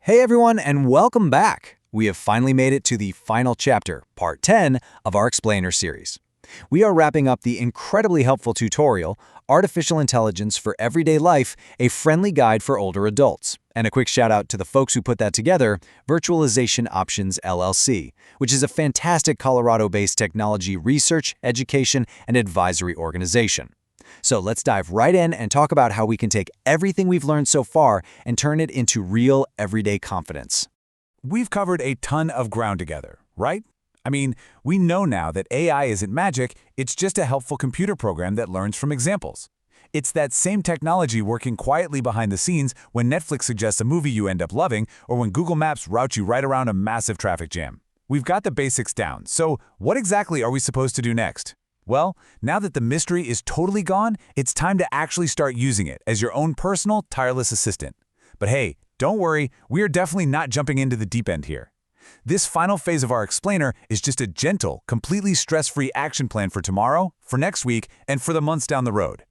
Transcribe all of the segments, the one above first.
Hey everyone, and welcome back! We have finally made it to the final chapter, part 10 of our Explainer series. We are wrapping up the incredibly helpful tutorial, Artificial Intelligence for Everyday Life, a friendly guide for older adults. And a quick shout out to the folks who put that together, Virtualization Options LLC, which is a fantastic Colorado-based technology research, education, and advisory organization. So let's dive right in and talk about how we can take everything we've learned so far and turn it into real everyday confidence. We've covered a ton of ground together, right? I mean, we know now that AI isn't magic, it's just a helpful computer program that learns from examples. It's that same technology working quietly behind the scenes when Netflix suggests a movie you end up loving or when Google Maps routes you right around a massive traffic jam. We've got the basics down, so what exactly are we supposed to do next? Well, now that the mystery is totally gone, it's time to actually start using it as your own personal, tireless assistant. But hey, don't worry, we are definitely not jumping into the deep end here. This final phase of our explainer is just a gentle, completely stress-free action plan for tomorrow, for next week, and for the months down the road.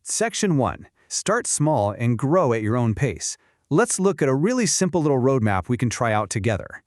Section 1. Start small and grow at your own pace. Let's look at a really simple little roadmap we can try out together.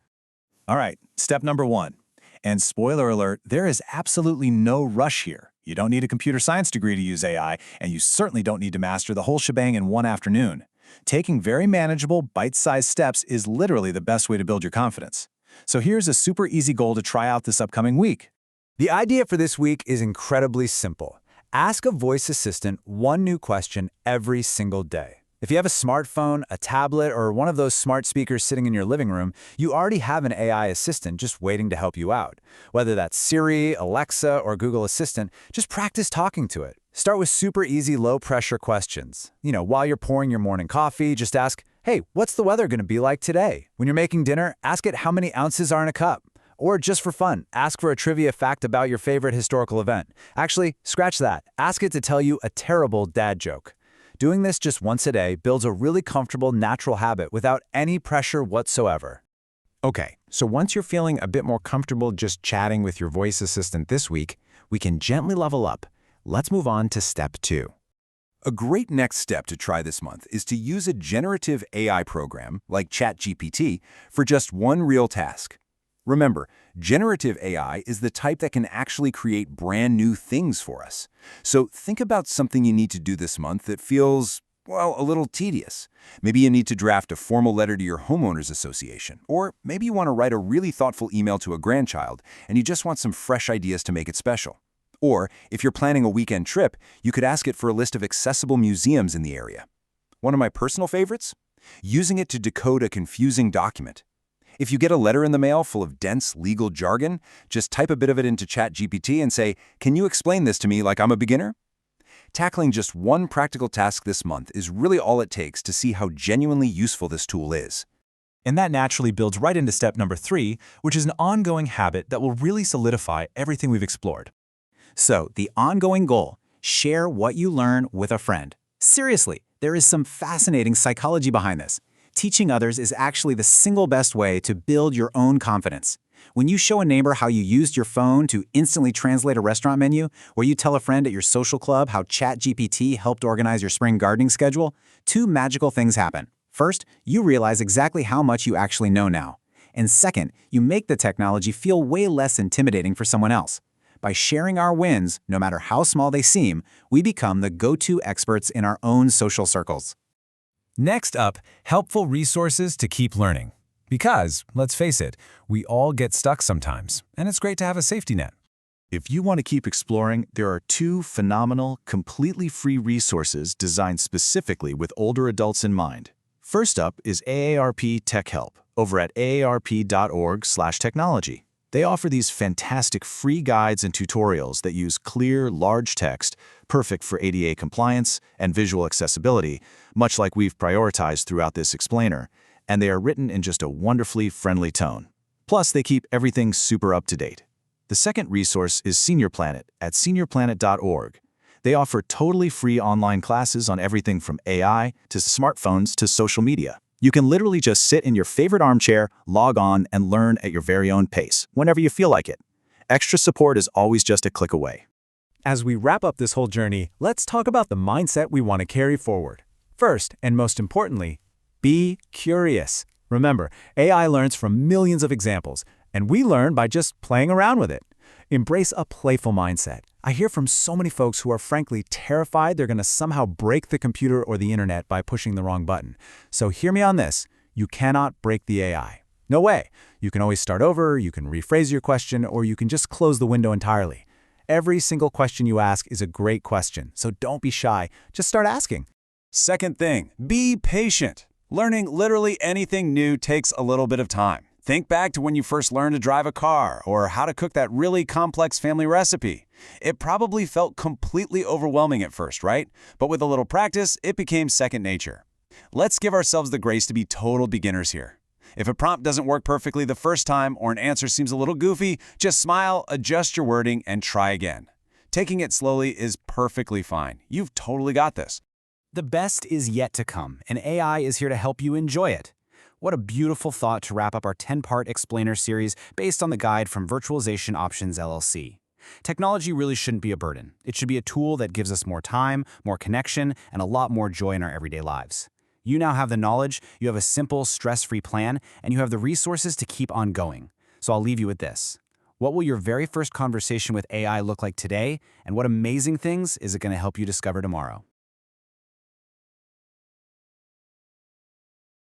All right, step number 1. And spoiler alert, there is absolutely no rush here. You don't need a computer science degree to use AI, and you certainly don't need to master the whole shebang in one afternoon. Taking very manageable, bite-sized steps is literally the best way to build your confidence. So here's a super easy goal to try out this upcoming week. The idea for this week is incredibly simple. Ask a voice assistant one new question every single day. If you have a smartphone, a tablet, or one of those smart speakers sitting in your living room, you already have an AI assistant just waiting to help you out. Whether that's Siri, Alexa, or Google Assistant, just practice talking to it. Start with super easy, low-pressure questions. While you're pouring your morning coffee, just ask, hey, what's the weather going to be like today? When you're making dinner, ask it how many ounces are in a cup. Or just for fun, ask for a trivia fact about your favorite historical event. Actually, scratch that. Ask it to tell you a terrible dad joke. Doing this just once a day builds a really comfortable, natural habit without any pressure whatsoever. Okay, so once you're feeling a bit more comfortable just chatting with your voice assistant this week, we can gently level up. Let's move on to step 2. A great next step to try this month is to use a generative AI program, like ChatGPT, for just one real task. Remember, generative AI is the type that can actually create brand new things for us. So think about something you need to do this month that feels, well, a little tedious. Maybe you need to draft a formal letter to your homeowners association, or maybe you want to write a really thoughtful email to a grandchild and you just want some fresh ideas to make it special. Or, if you're planning a weekend trip, you could ask it for a list of accessible museums in the area. One of my personal favorites? Using it to decode a confusing document. If you get a letter in the mail full of dense legal jargon, just type a bit of it into ChatGPT and say, "Can you explain this to me like I'm a beginner?" Tackling just one practical task this month is really all it takes to see how genuinely useful this tool is. And that naturally builds right into step number 3, which is an ongoing habit that will really solidify everything we've explored. So, the ongoing goal, share what you learn with a friend. Seriously, there is some fascinating psychology behind this. Teaching others is actually the single best way to build your own confidence. When you show a neighbor how you used your phone to instantly translate a restaurant menu, or you tell a friend at your social club how ChatGPT helped organize your spring gardening schedule, 2 magical things happen. First, you realize exactly how much you actually know now. And second, you make the technology feel way less intimidating for someone else. By sharing our wins, no matter how small they seem, we become the go-to experts in our own social circles. Next up, helpful resources to keep learning. Because, let's face it, we all get stuck sometimes, and it's great to have a safety net. If you want to keep exploring, there are 2 phenomenal, completely free resources designed specifically with older adults in mind. First up is AARP Tech Help over at aarp.org/technology. They offer these fantastic free guides and tutorials that use clear, large text, perfect for ADA compliance and visual accessibility, much like we've prioritized throughout this explainer, and they are written in just a wonderfully friendly tone. Plus, they keep everything super up to date. The second resource is Senior Planet at seniorplanet.org. They offer totally free online classes on everything from AI to smartphones to social media. You can literally just sit in your favorite armchair, log on, and learn at your very own pace, whenever you feel like it. Extra support is always just a click away. As we wrap up this whole journey, let's talk about the mindset we want to carry forward. First, and most importantly, be curious. Remember, AI learns from millions of examples, and we learn by just playing around with it. Embrace a playful mindset. I hear from so many folks who are frankly terrified they're going to somehow break the computer or the internet by pushing the wrong button. So hear me on this. You cannot break the AI. No way. You can always start over, you can rephrase your question, or you can just close the window entirely. Every single question you ask is a great question, so don't be shy. Just start asking. Second thing, be patient. Learning literally anything new takes a little bit of time. Think back to when you first learned to drive a car or how to cook that really complex family recipe. It probably felt completely overwhelming at first, right? But with a little practice, it became second nature. Let's give ourselves the grace to be total beginners here. If a prompt doesn't work perfectly the first time or an answer seems a little goofy, just smile, adjust your wording, and try again. Taking it slowly is perfectly fine. You've totally got this. The best is yet to come, and AI is here to help you enjoy it. What a beautiful thought to wrap up our 10-part explainer series based on the guide from Virtualization Options LLC. Technology really shouldn't be a burden. It should be a tool that gives us more time, more connection, and a lot more joy in our everyday lives. You now have the knowledge, you have a simple, stress-free plan, and you have the resources to keep on going. So I'll leave you with this. What will your very first conversation with AI look like today, and what amazing things is it going to help you discover tomorrow?